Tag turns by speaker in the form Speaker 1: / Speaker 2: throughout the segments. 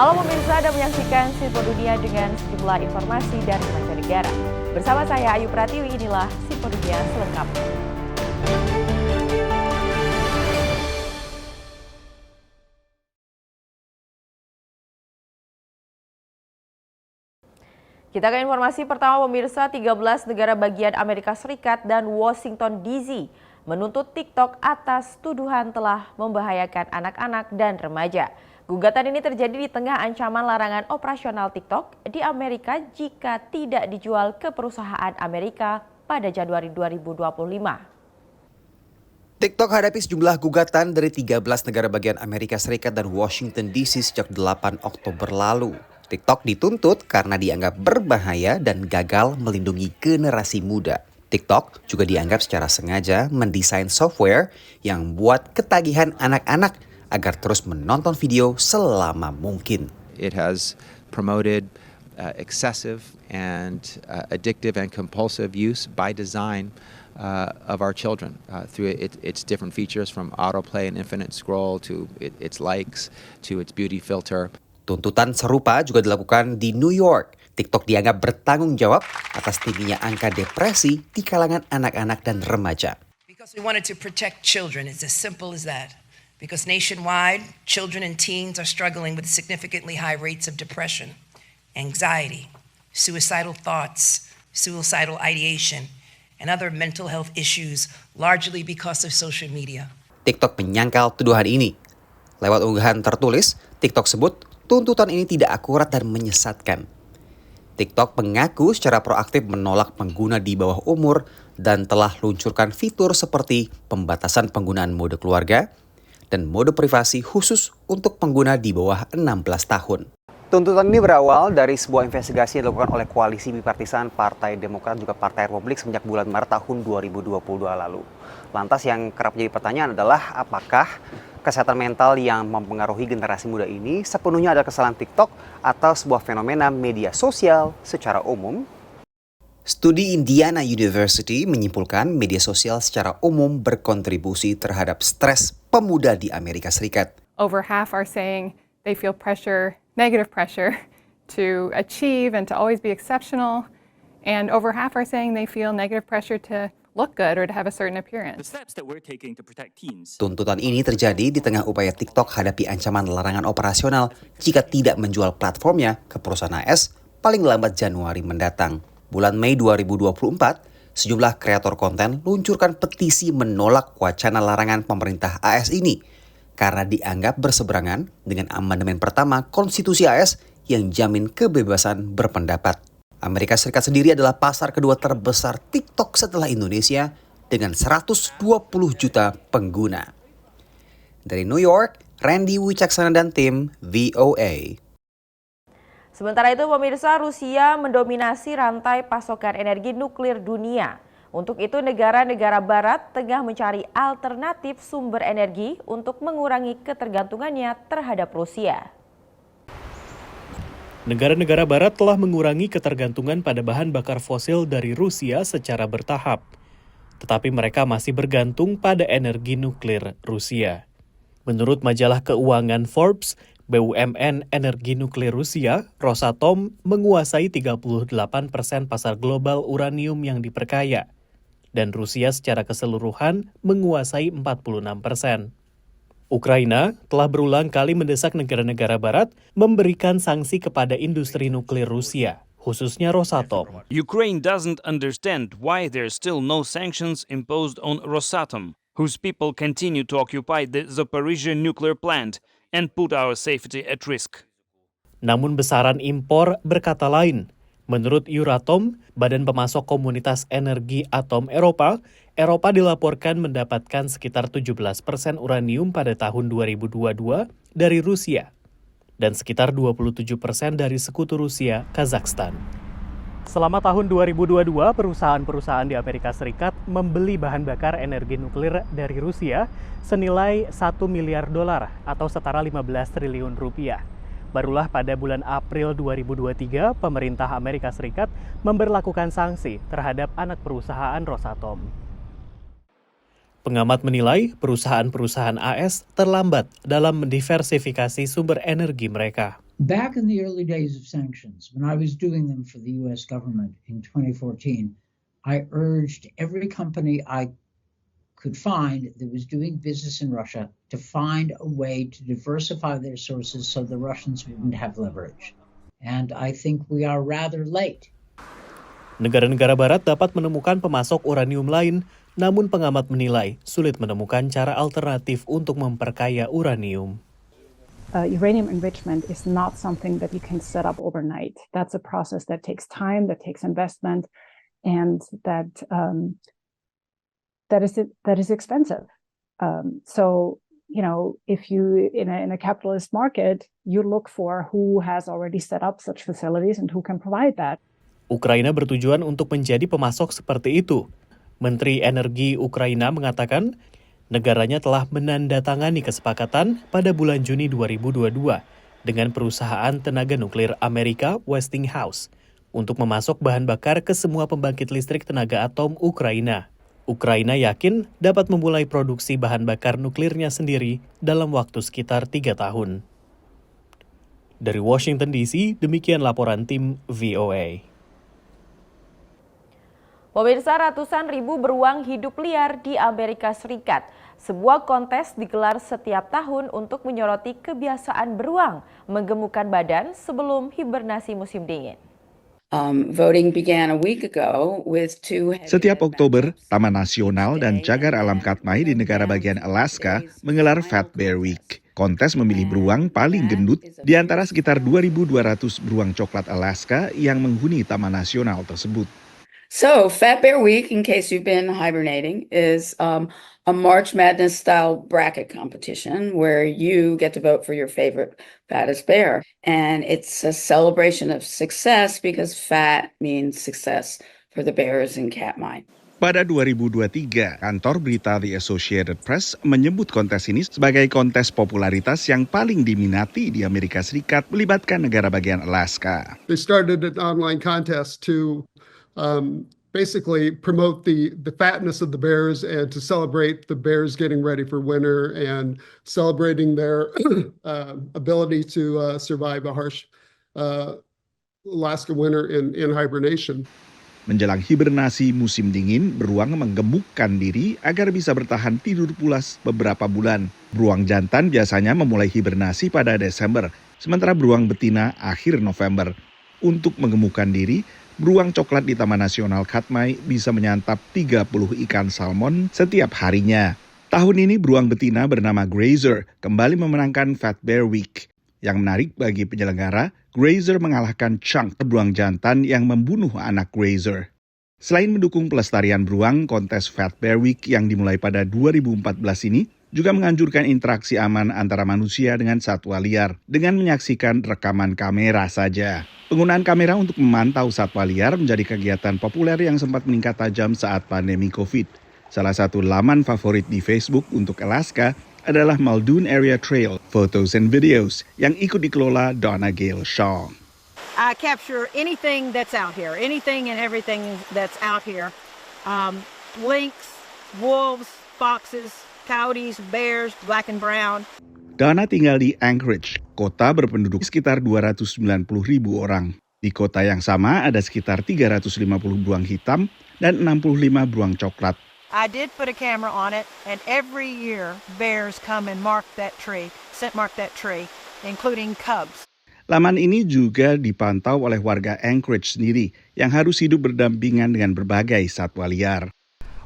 Speaker 1: Halo pemirsa, Anda menyaksikan Sipur Dunia dengan sejumlah informasi dari mancanegara. Bersama saya Ayu Pratiwi, inilah Sipur Dunia selengkapnya. Kita ke informasi pertama pemirsa, 13 negara bagian Amerika Serikat dan Washington DC menuntut TikTok atas tuduhan telah membahayakan anak-anak dan remaja. Gugatan ini terjadi di tengah ancaman larangan operasional TikTok di Amerika jika tidak dijual ke perusahaan Amerika pada Januari 2025.
Speaker 2: TikTok hadapi sejumlah gugatan dari 13 negara bagian Amerika Serikat dan Washington DC sejak 8 Oktober lalu. TikTok dituntut karena dianggap berbahaya dan gagal melindungi generasi muda. TikTok juga dianggap secara sengaja mendesain software yang buat ketagihan anak-anak agar terus menonton video selama mungkin.
Speaker 3: It has promoted excessive and addictive and compulsive use by design of our children through its different features, from autoplay and infinite scroll to its likes to its beauty filter.
Speaker 2: Tuntutan serupa juga dilakukan di New York. TikTok dianggap bertanggung jawab atas tingginya angka depresi di kalangan anak-anak dan remaja.
Speaker 4: Because we wanted to protect children, it's as simple as that. Because nationwide, children and teens are struggling with significantly high rates of depression, anxiety, suicidal thoughts, suicidal ideation, and other mental health issues, largely because of social media.
Speaker 2: TikTok menyangkal tuduhan ini. Lewat unggahan tertulis, TikTok sebut tuntutan ini tidak akurat dan menyesatkan. TikTok mengaku secara proaktif menolak pengguna di bawah umur dan telah luncurkan fitur seperti pembatasan penggunaan mode keluarga dan mode privasi khusus untuk pengguna di bawah 16 tahun. Tuntutan ini berawal dari sebuah investigasi yang dilakukan oleh koalisi bipartisan Partai Demokrat juga Partai Republik sejak bulan Maret tahun 2022 lalu. Lantas yang kerap menjadi pertanyaan adalah apakah kesehatan mental yang mempengaruhi generasi muda ini sepenuhnya adalah kesalahan TikTok atau sebuah fenomena media sosial secara umum? Studi Indiana University menyimpulkan media sosial secara umum berkontribusi terhadap stres pemuda di Amerika Serikat.
Speaker 5: Over half are saying they feel pressure, negative pressure, to achieve and to always be exceptional. And over half are saying they feel negative pressure to look good or to have a certain appearance.
Speaker 6: The steps that we're taking to protect teens.
Speaker 2: Tuntutan ini terjadi di tengah upaya TikTok hadapi ancaman larangan operasional jika tidak menjual platformnya ke perusahaan AS paling lambat Januari mendatang. Bulan Mei 2024, sejumlah kreator konten luncurkan petisi menolak wacana larangan pemerintah AS ini karena dianggap berseberangan dengan amandemen pertama Konstitusi AS yang jamin kebebasan berpendapat. Amerika Serikat sendiri adalah pasar kedua terbesar TikTok setelah Indonesia dengan 120 juta pengguna. Dari New York, Randy Wicaksana dan tim VOA.
Speaker 1: Sementara itu pemirsa, Rusia mendominasi rantai pasokan energi nuklir dunia. Untuk itu negara-negara barat tengah mencari alternatif sumber energi untuk mengurangi ketergantungannya terhadap Rusia.
Speaker 7: Negara-negara barat telah mengurangi ketergantungan pada bahan bakar fosil dari Rusia secara bertahap. Tetapi mereka masih bergantung pada energi nuklir Rusia. Menurut majalah keuangan Forbes, BUMN energi nuklir Rusia, Rosatom, menguasai 38% pasar global uranium yang diperkaya. Dan Rusia secara keseluruhan menguasai 46%. Ukraina telah berulang kali mendesak negara-negara barat memberikan sanksi kepada industri nuklir Rusia, khususnya Rosatom.
Speaker 6: Ukraine doesn't understand why there's still no sanctions imposed on Rosatom, whose people continue to occupy the Zaporizhzhia nuclear plant and put our safety at risk.
Speaker 7: Namun besaran impor berkata lain. Menurut Euratom, Badan Pemasok Komunitas Energi Atom Eropa dilaporkan mendapatkan sekitar 17% uranium pada tahun 2022 dari Rusia dan sekitar 27% dari sekutu Rusia, Kazakhstan. Selama tahun 2022, perusahaan-perusahaan di Amerika Serikat membeli bahan bakar energi nuklir dari Rusia senilai 1 miliar dolar atau setara 15 triliun rupiah. Barulah pada bulan April 2023, pemerintah Amerika Serikat memberlakukan sanksi terhadap anak perusahaan Rosatom. Pengamat menilai perusahaan-perusahaan AS terlambat dalam mendiversifikasi sumber energi mereka.
Speaker 8: Back in the early days of sanctions, when I was doing them for the US government in 2014, I urged every company I could find that was doing business in Russia to find a way to diversify their sources so the Russians wouldn't have leverage. And I think we are rather late.
Speaker 7: Negara-negara barat dapat menemukan pemasok uranium lain, namun pengamat menilai sulit menemukan cara alternatif untuk memperkaya uranium.
Speaker 9: Uranium enrichment is not something that you can set up overnight. That's a process that takes time, that takes investment, and that is expensive. So, you know, if you in a capitalist market, you look for who has already set up such facilities and who can provide that.
Speaker 7: Ukraina bertujuan untuk menjadi pemasok seperti itu. Menteri Energi Ukraina mengatakan negaranya telah menandatangani kesepakatan pada bulan Juni 2022 dengan perusahaan tenaga nuklir Amerika Westinghouse untuk memasok bahan bakar ke semua pembangkit listrik tenaga atom Ukraina. Ukraina yakin dapat memulai produksi bahan bakar nuklirnya sendiri dalam waktu sekitar 3 tahun. Dari Washington DC, demikian laporan tim VOA.
Speaker 1: Pemirsa, ratusan ribu beruang hidup liar di Amerika Serikat. Sebuah kontes digelar setiap tahun untuk menyoroti kebiasaan beruang menggemukkan badan sebelum hibernasi musim dingin.
Speaker 10: Voting began a week ago with two.
Speaker 11: Setiap Oktober, Taman Nasional dan Cagar Alam Katmai di negara bagian Alaska menggelar Fat Bear Week. Kontes memilih beruang paling gendut di antara sekitar 2.200 beruang coklat Alaska yang menghuni Taman Nasional tersebut.
Speaker 10: So, Fat Bear Week, in case you've been hibernating, is a March Madness style bracket competition where you get to vote for your favorite fattest bear. And it's a celebration of success because fat means success for the bears in Katmai.
Speaker 11: Pada 2023, kantor berita The Associated Press menyebut kontes ini sebagai kontes popularitas yang paling diminati di Amerika Serikat melibatkan negara bagian Alaska.
Speaker 12: They started an online contest to basically promote the fatness of the bears and to celebrate the bears getting ready for winter and celebrating their ability to survive a harsh Alaska winter in hibernation.
Speaker 11: Menjelang hibernasi musim dingin, beruang menggemukkan diri agar bisa bertahan tidur pulas beberapa bulan. Beruang jantan biasanya memulai hibernasi pada Desember, sementara beruang betina akhir November. Untuk menggemukkan diri, beruang coklat di Taman Nasional Katmai bisa menyantap 30 ikan salmon setiap harinya. Tahun ini beruang betina bernama Grazer kembali memenangkan Fat Bear Week. Yang menarik bagi penyelenggara, Grazer mengalahkan Chunk, beruang jantan yang membunuh anak Grazer. Selain mendukung pelestarian beruang, kontes Fat Bear Week yang dimulai pada 2014 ini juga menganjurkan interaksi aman antara manusia dengan satwa liar dengan menyaksikan rekaman kamera saja. Penggunaan kamera untuk memantau satwa liar menjadi kegiatan populer yang sempat meningkat tajam saat pandemi COVID. Salah satu laman favorit di Facebook untuk Alaska adalah Muldoon Area Trail Photos and Videos yang ikut dikelola Donna Gale Shaw.
Speaker 13: I capture anything that's out here, anything and everything that's out here. Lynx, wolves, foxes, coyotes, bears, black and brown.
Speaker 11: Donna tinggal di Anchorage, kota berpenduduk sekitar 290.000 orang. Di kota yang sama ada sekitar 350 beruang hitam dan 65 beruang coklat.
Speaker 13: I did put a camera on it, and every year bears come and mark that tree, including cubs.
Speaker 11: Laman ini juga dipantau oleh warga Anchorage sendiri yang harus hidup berdampingan dengan berbagai satwa liar.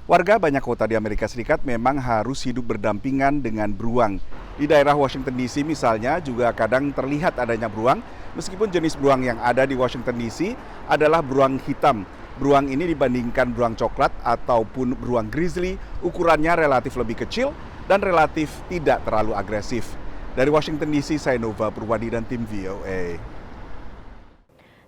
Speaker 11: Warga banyak kota di Amerika Serikat memang harus hidup berdampingan dengan beruang. Di daerah Washington DC misalnya juga kadang terlihat adanya beruang, meskipun jenis beruang yang ada di Washington DC adalah beruang hitam. Beruang ini dibandingkan beruang coklat ataupun beruang grizzly, ukurannya relatif lebih kecil dan relatif tidak terlalu agresif. Dari Washington DC, saya Nova Purwadi dan tim VOA.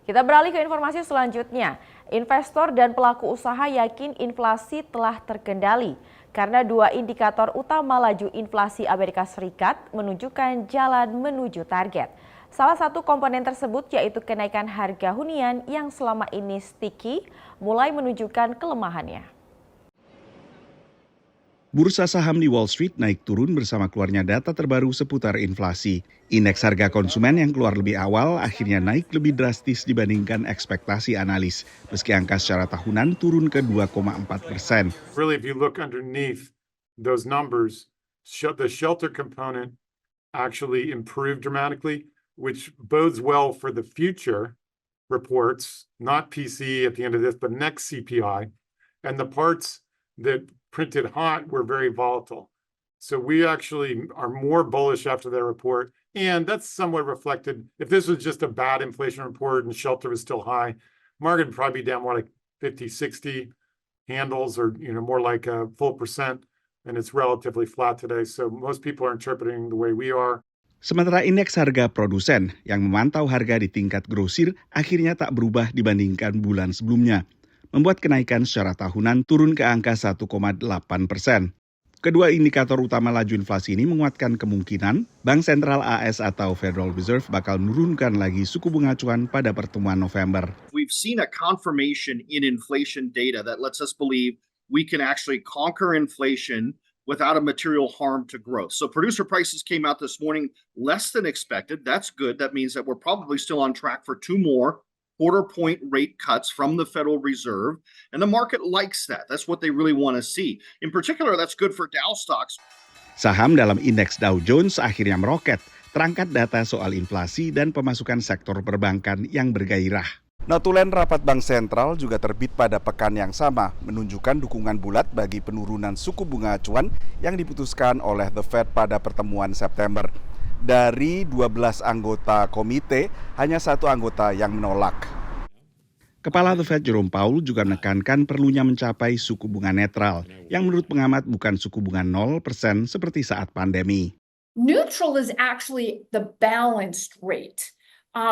Speaker 1: Kita beralih ke informasi selanjutnya. Investor dan pelaku usaha yakin inflasi telah terkendali karena dua indikator utama laju inflasi Amerika Serikat menunjukkan jalan menuju target. Salah satu komponen tersebut yaitu kenaikan harga hunian yang selama ini sticky mulai menunjukkan kelemahannya.
Speaker 11: Bursa saham di Wall Street naik turun bersama keluarnya data terbaru seputar inflasi. Indeks harga konsumen yang keluar lebih awal akhirnya naik lebih drastis dibandingkan ekspektasi analis, meski angka secara tahunan turun ke 2,4%.
Speaker 14: Really, if you look underneath those numbers, the shelter component actually improved dramatically, which bodes well for the future reports, not PCE at the end of this, but next CPI. And the parts that printed hot were very volatile. So we actually are more bullish after their report. And that's somewhat reflected. If this was just a bad inflation report and shelter was still high, market would probably be down more like 50, 60 handles or more like a full percent. And it's relatively flat today. So most people are interpreting the way we are.
Speaker 11: Sementara indeks harga produsen yang memantau harga di tingkat grosir akhirnya tak berubah dibandingkan bulan sebelumnya, membuat kenaikan secara tahunan turun ke angka 1,8%. Kedua indikator utama laju inflasi ini menguatkan kemungkinan Bank Sentral AS atau Federal Reserve bakal menurunkan lagi suku bunga acuan pada pertemuan November.
Speaker 15: We've seen a confirmation in inflation data that lets us believe we can actually conquer inflation without a material harm to growth. So producer prices came out this morning less than expected. That's good. That means that we're probably still on track for 2 more quarter-point rate cuts from the Federal Reserve, and the market likes that. That's what they really want to see. In particular, that's good for Dow stocks.
Speaker 11: Saham dalam indeks Dow Jones akhirnya meroket, terangkat data soal inflasi dan pemasukan sektor perbankan yang bergairah. Notulen rapat Bank Sentral juga terbit pada pekan yang sama, menunjukkan dukungan bulat bagi penurunan suku bunga acuan yang diputuskan oleh The Fed pada pertemuan September. Dari 12 anggota komite, hanya 1 anggota yang menolak. Kepala The Fed Jerome Powell juga menekankan perlunya mencapai suku bunga netral, yang menurut pengamat bukan suku bunga 0% seperti saat pandemi.
Speaker 16: Neutral is actually the balanced rate,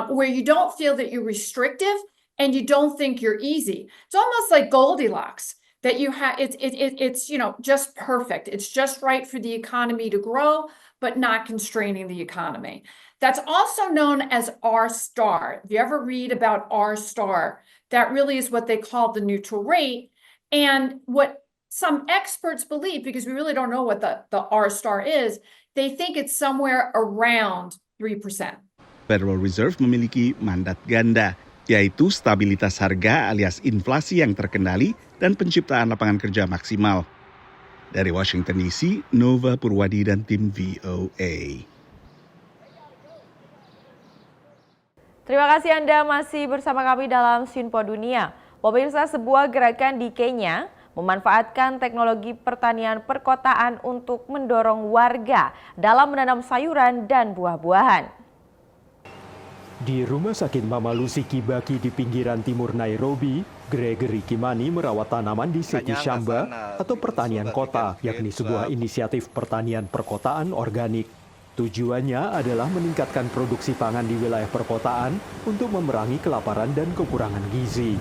Speaker 16: where you don't feel that you're restrictive and you don't think you're easy. It's almost like Goldilocks, that you have it's just perfect. It's just right for the economy to grow, but not constraining the economy. That's also known as R-star. If you ever read about R-star, that really is what they call the neutral rate. And what some experts believe, because we really don't know what the R-star is, they think it's somewhere around 3%.
Speaker 11: Federal Reserve memiliki mandat ganda, yaitu stabilitas harga alias inflasi yang terkendali dan penciptaan lapangan kerja maksimal. Dari Washington DC, Nova Purwadi dan tim VOA.
Speaker 1: Terima kasih Anda masih bersama kami dalam Sinpo Dunia. Pemirsa, sebuah gerakan di Kenya memanfaatkan teknologi pertanian perkotaan untuk mendorong warga dalam menanam sayuran dan buah-buahan.
Speaker 17: Di Rumah Sakit Mama Lucy Kibaki di pinggiran timur Nairobi, Gregory Kimani merawat tanaman di Seti Shamba atau pertanian kota, yakni sebuah inisiatif pertanian perkotaan organik. Tujuannya adalah meningkatkan produksi pangan di wilayah perkotaan untuk memerangi kelaparan dan kekurangan gizi.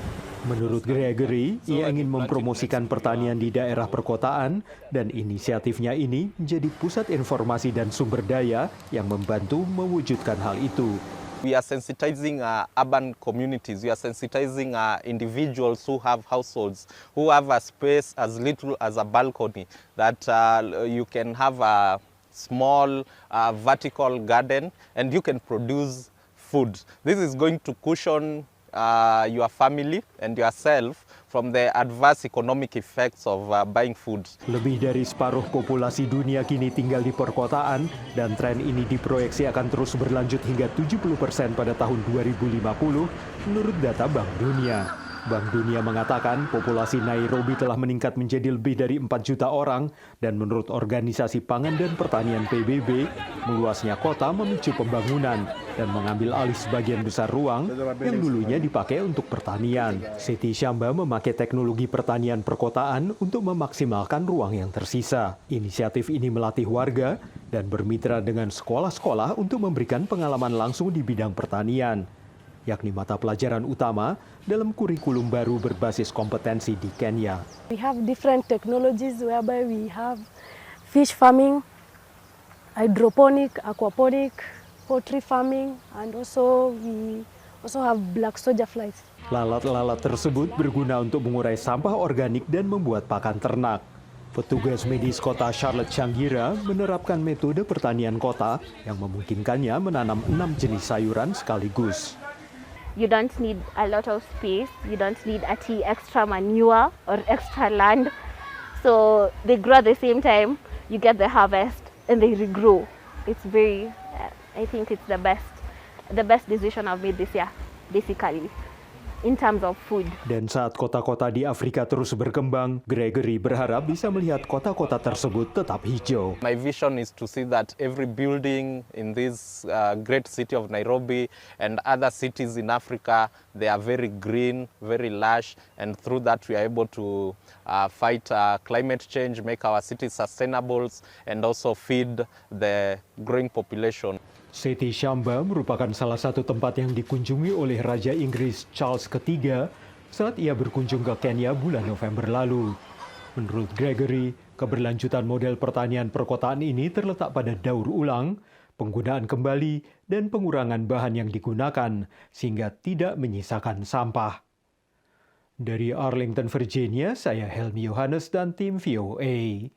Speaker 17: Menurut Gregory, ia ingin mempromosikan pertanian di daerah perkotaan dan inisiatifnya ini menjadi pusat informasi dan sumber daya yang membantu mewujudkan hal itu.
Speaker 18: We are sensitizing urban communities. We are sensitizing individuals who have households, who have a space as little as a balcony, that you can have a small vertical garden and you can produce food. This is going to cushion your family and yourself from the adverse economic effects of buying food.
Speaker 17: Lebih dari separuh populasi dunia kini tinggal di perkotaan dan tren ini diproyeksi akan terus berlanjut hingga 70% pada tahun 2050 menurut data Bank Dunia. Bank Dunia mengatakan populasi Nairobi telah meningkat menjadi lebih dari 4 juta orang dan menurut Organisasi Pangan dan Pertanian PBB, meluasnya kota memicu pembangunan dan mengambil alih sebagian besar ruang yang dulunya dipakai untuk pertanian. Seti Shamba memakai teknologi pertanian perkotaan untuk memaksimalkan ruang yang tersisa. Inisiatif ini melatih warga dan bermitra dengan sekolah-sekolah untuk memberikan pengalaman langsung di bidang pertanian, yakni mata pelajaran utama dalam kurikulum baru berbasis kompetensi di Kenya.
Speaker 19: We have different technologies whereby we have fish farming, hydroponic, aquaponic, poultry farming, and we also have black soldier flies.
Speaker 17: Lalat-lalat tersebut berguna untuk mengurai sampah organik dan membuat pakan ternak. Petugas medis kota Charlotte Changira menerapkan metode pertanian kota yang memungkinkannya menanam 6 jenis sayuran sekaligus.
Speaker 20: You don't need a lot of space, you don't need extra manure or extra land. So they grow at the same time, you get the harvest and they regrow. It's very, I think it's the best decision I've made this year, basically. In terms of food.
Speaker 17: Dan saat kota-kota di Afrika terus berkembang, Gregory berharap bisa melihat kota-kota tersebut tetap hijau.
Speaker 18: My vision is to see that every building in this great city of Nairobi and other cities in Africa, they are very green, very lush, and through that we are able to fight climate change, make our cities sustainable, and also feed the growing population.
Speaker 17: Seti Shamba merupakan salah satu tempat yang dikunjungi oleh Raja Inggris Charles III saat ia berkunjung ke Kenya bulan November lalu. Menurut Gregory, keberlanjutan model pertanian perkotaan ini terletak pada daur ulang, penggunaan kembali, dan pengurangan bahan yang digunakan sehingga tidak menyisakan sampah. Dari Arlington, Virginia, saya Helmi Yohanes dan tim VOA.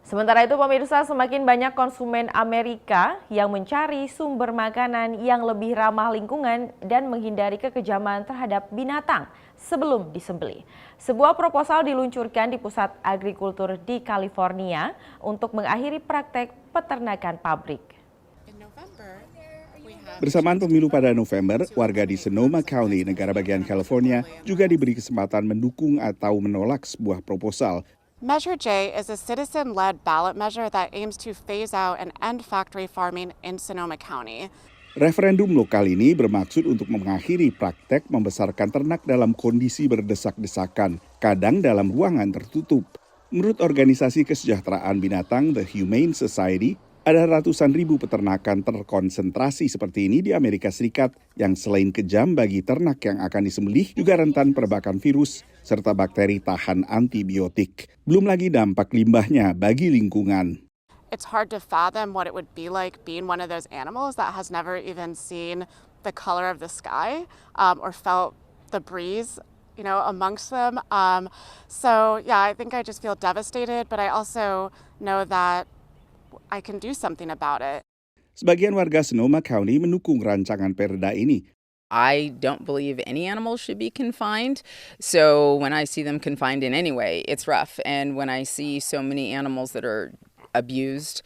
Speaker 1: Sementara itu pemirsa, semakin banyak konsumen Amerika yang mencari sumber makanan yang lebih ramah lingkungan dan menghindari kekejaman terhadap binatang sebelum disembelih. Sebuah proposal diluncurkan di pusat agrikultur di California untuk mengakhiri praktek peternakan pabrik.
Speaker 11: Bersamaan pemilu pada November, warga di Sonoma County, negara bagian California, juga diberi kesempatan mendukung atau menolak sebuah proposal.
Speaker 21: Measure J is a citizen-led ballot measure that aims to phase out and end factory farming in Sonoma County.
Speaker 11: Referendum lokal ini bermaksud untuk mengakhiri praktek membesarkan ternak dalam kondisi berdesak-desakan, kadang dalam ruangan tertutup. Menurut organisasi kesejahteraan binatang The Humane Society, ada ratusan ribu peternakan terkonsentrasi seperti ini di Amerika Serikat yang selain kejam bagi ternak yang akan disembelih juga rentan perbakan virus serta bakteri tahan antibiotik. Belum lagi dampak limbahnya bagi lingkungan.
Speaker 21: It's hard to fathom what it would be like being one of those animals that has never even seen the color of the sky or felt the breeze, amongst them. So yeah, I think I just feel devastated, but I also know that I can do something about it.
Speaker 11: Sebagian warga Sonoma County mendukung rancangan perda ini.
Speaker 22: I don't believe any animals should be confined. So when I see them confined in any way, it's rough. And when I see so many animals that are abused,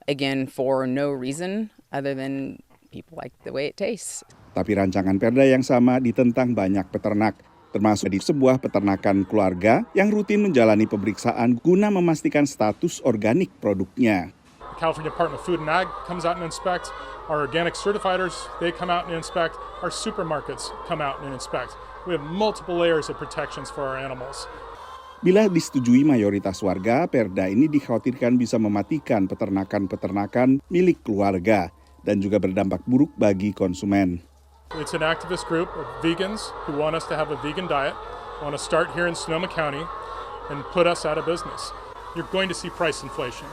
Speaker 22: again, for no reason other than people like the way it tastes.
Speaker 11: Tapi rancangan perda yang sama ditentang banyak peternak, termasuk di sebuah peternakan keluarga yang rutin menjalani pemeriksaan guna memastikan status organik produknya.
Speaker 23: The California Department of Food and Ag comes out and inspects. Our organic certifiers, they come out and inspect. Our supermarkets come out and inspect. We have multiple layers of protections for our animals.
Speaker 11: Bila disetujui mayoritas warga, perda ini dikhawatirkan bisa mematikan peternakan-peternakan milik keluarga dan juga berdampak buruk bagi konsumen.
Speaker 23: It's an activist group of vegans who want us to have a vegan diet, want to start here in Sonoma County and put us out of business. You're going to see price inflation.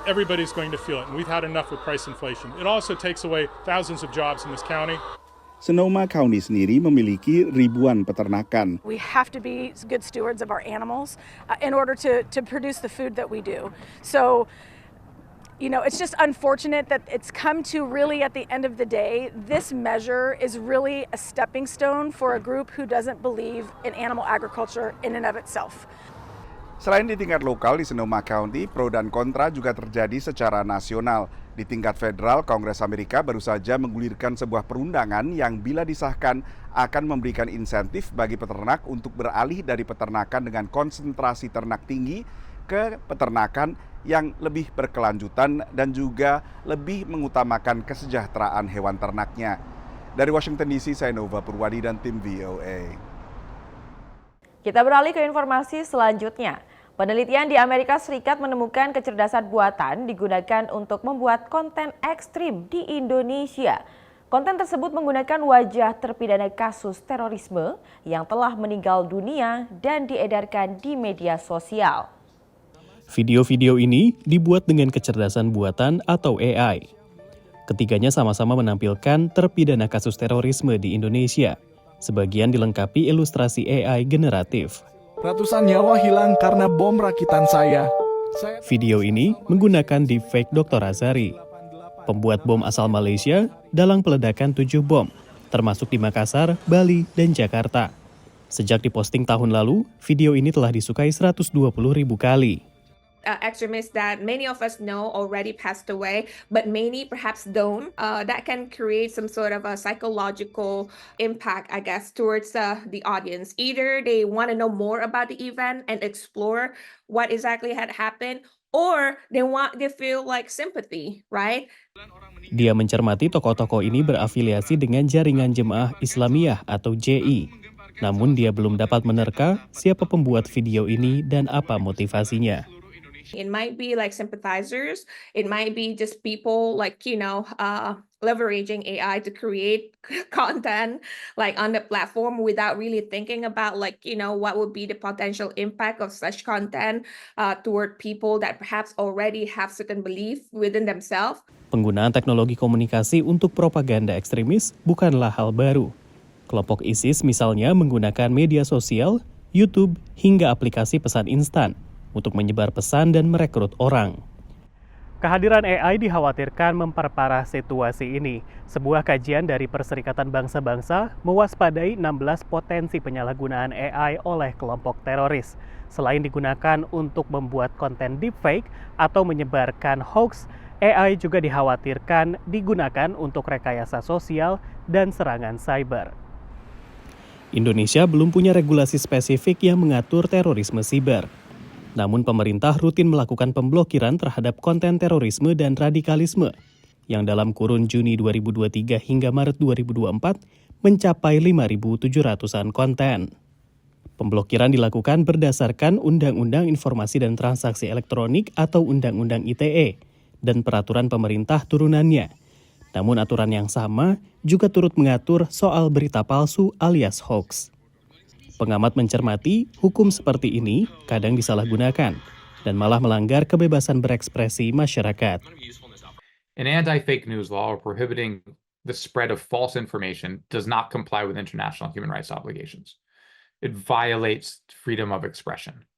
Speaker 23: Everybody's going to feel it, and we've had enough with price inflation. It also takes away thousands of jobs in this county.
Speaker 11: Sonoma County sendiri memiliki ribuan peternakan.
Speaker 24: We have to be good stewards of our animals in order to produce the food that we do. So, it's just unfortunate that it's come to really at the end of the day, this measure is really a stepping stone for a group who doesn't believe in animal agriculture in and of itself.
Speaker 11: Selain di tingkat lokal di Sonoma County, pro dan kontra juga terjadi secara nasional. Di tingkat federal, Kongres Amerika baru saja menggulirkan sebuah perundangan yang bila disahkan akan memberikan insentif bagi peternak untuk beralih dari peternakan dengan konsentrasi ternak tinggi ke peternakan yang lebih berkelanjutan dan juga lebih mengutamakan kesejahteraan hewan ternaknya. Dari Washington DC, saya Nova Purwadi dan tim VOA.
Speaker 1: Kita beralih ke informasi selanjutnya. Penelitian di Amerika Serikat menemukan kecerdasan buatan digunakan untuk membuat konten ekstrim di Indonesia. Konten tersebut menggunakan wajah terpidana kasus terorisme yang telah meninggal dunia dan diedarkan di media sosial.
Speaker 7: Video-video ini dibuat dengan kecerdasan buatan atau AI. Ketiganya sama-sama menampilkan terpidana kasus terorisme di Indonesia. Sebagian dilengkapi ilustrasi AI generatif.
Speaker 2: Ratusan nyawa hilang karena bom rakitan saya.
Speaker 7: Video ini menggunakan deepfake Dr. Azhari, pembuat bom asal Malaysia, dalam peledakan 7 bom, termasuk di Makassar, Bali, dan Jakarta. Sejak diposting tahun lalu, video ini telah disukai 120.000 kali.
Speaker 3: Extremists that many of us know already passed away, but many perhaps don't. That can create some sort of a psychological impact, I guess, towards the audience. Either they want to know more about the event and explore what exactly had happened, or they feel like sympathy, right?
Speaker 7: Dia mencermati tokoh-tokoh ini berafiliasi dengan jaringan Jemaah Islamiyah atau JI. Namun dia belum dapat menerka siapa pembuat video ini dan apa motivasinya.
Speaker 3: It might be like sympathizers. It might be just people like, leveraging AI to create content like on the platform without really thinking about what would be the potential impact of such content toward people that perhaps already have certain belief within themselves.
Speaker 7: Penggunaan teknologi komunikasi untuk propaganda ekstremis bukanlah hal baru. Kelompok ISIS misalnya menggunakan media sosial, YouTube, hingga aplikasi pesan instan untuk menyebar pesan dan merekrut orang. Kehadiran AI dikhawatirkan memperparah situasi ini. Sebuah kajian dari Perserikatan Bangsa-Bangsa mewaspadai 16 potensi penyalahgunaan AI oleh kelompok teroris. Selain digunakan untuk membuat konten deepfake atau menyebarkan hoax, AI juga dikhawatirkan digunakan untuk rekayasa sosial dan serangan cyber. Indonesia belum punya regulasi spesifik yang mengatur terorisme siber. Namun pemerintah rutin melakukan pemblokiran terhadap konten terorisme dan radikalisme yang dalam kurun Juni 2023 hingga Maret 2024 mencapai 5.700-an konten. Pemblokiran dilakukan berdasarkan Undang-Undang Informasi dan Transaksi Elektronik atau Undang-Undang ITE dan peraturan pemerintah turunannya. Namun aturan yang sama juga turut mengatur soal berita palsu alias hoax. Pengamat mencermati, hukum seperti ini kadang disalahgunakan dan malah melanggar kebebasan berekspresi masyarakat.
Speaker 4: An anti-fake news law prohibiting the spread of false information does not comply with international human rights obligations. It violates freedom of expression.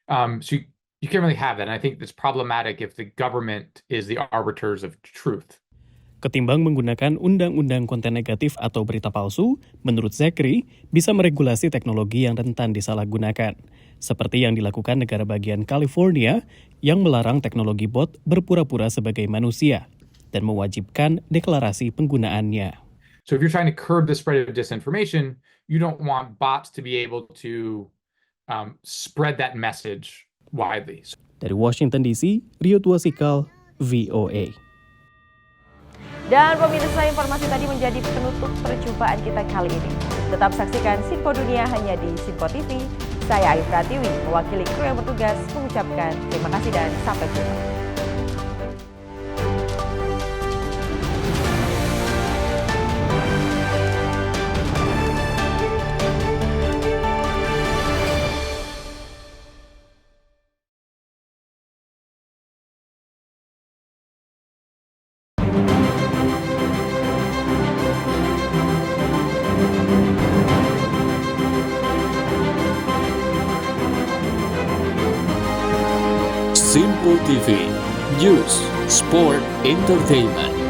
Speaker 4: So you can't really have that. And I think it's problematic if the government is the arbiters of truth.
Speaker 7: Ketimbang menggunakan undang-undang konten negatif atau berita palsu, menurut Zakri, bisa meregulasi teknologi yang rentan disalahgunakan. Seperti yang dilakukan negara bagian California yang melarang teknologi bot berpura-pura sebagai manusia dan mewajibkan deklarasi penggunaannya.
Speaker 4: So if you're trying to curb the spread of disinformation, you don't want bots to be able to spread that message widely.
Speaker 7: Dari Washington DC, Rio Tuasikal, VOA.
Speaker 1: Dan pemirsa, informasi tadi menjadi penutup perjumpaan kita kali ini. Tetap saksikan Sinpo Dunia hanya di Sinpo TV. Saya Ayu Pratiwi, mewakili kru yang bertugas, mengucapkan terima kasih dan sampai jumpa.
Speaker 5: Sinpo TV, News, Sport, Entertainment.